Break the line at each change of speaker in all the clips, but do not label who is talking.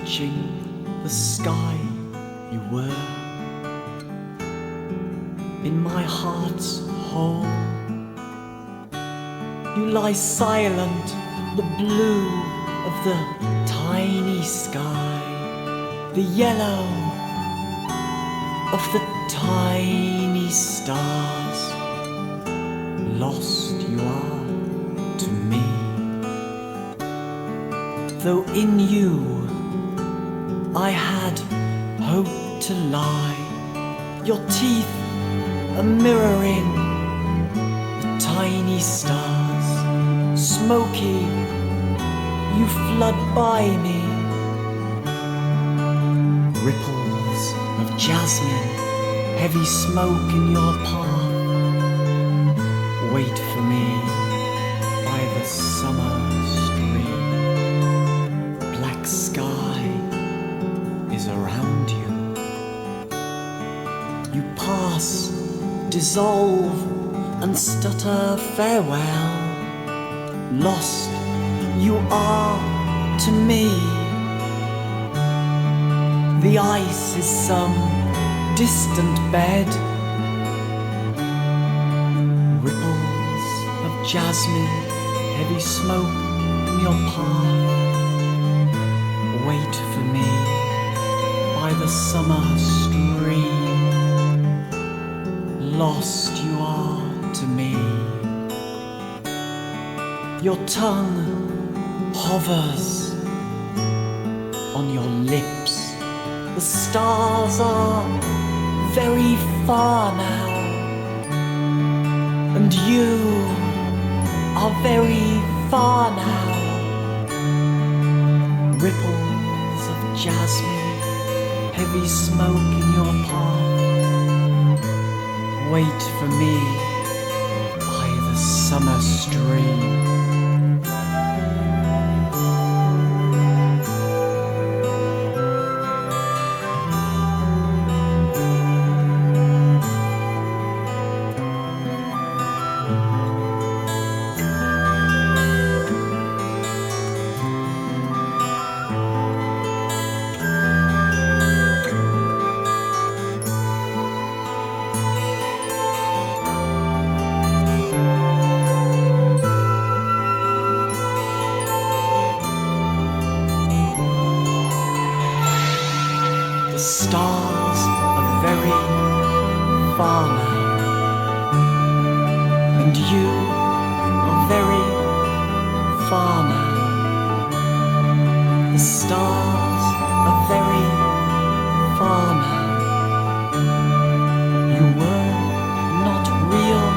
touching the sky you were in my heart's hole. You lie silent, the blue of the tiny sky, the yellow of the tiny stars. Lost you are to me, though in you I had hoped to lie. Your teeth are mirroring the tiny stars. Smoky, you flood by me. Ripples of jasmine, heavy smoke in your path. Wait for me by the summer stream. Black sky is around you. You pass, dissolve, and stutter farewell. Lost you are to me. The ice is some distant bed. Ripples of jasmine, heavy smoke in your path. Wait for me by the summer stream. Lost you are to me. Your tongue hovers on your lips. The stars are very far now, and you are very far now. Ripples of jasmine, heavy smoke in your path. Wait for me by the summer stream. The stars are very far now, and you are very far now. The stars are very far now. You were not real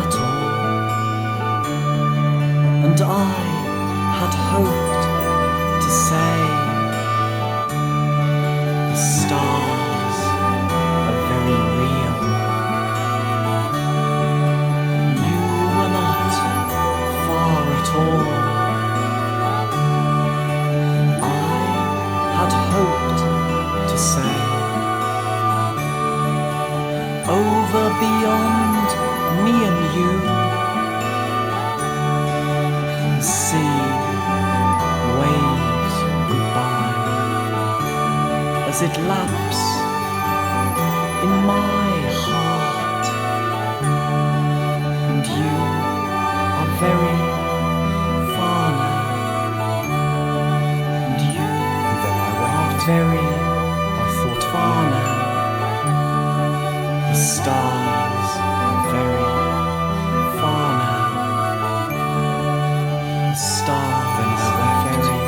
at all, and I had hoped to say the stars are very real. You were not far at all. I had hoped to say, over beyond me and you, the sea waves goodbye as it laps in my heart. And you are very far now, and you are very, I thought, far now. The stars are very far now. The stars are very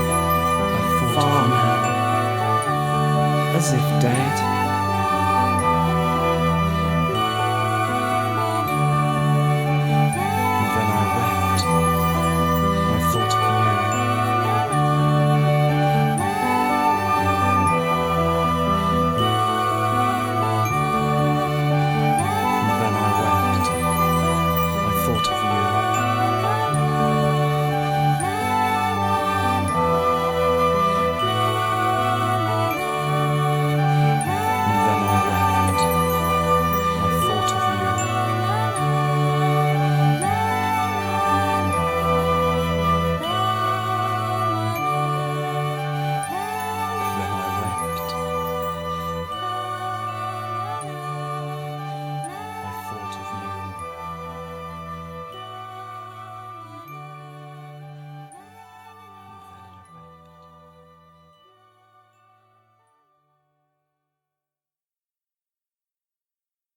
far now, as if dead.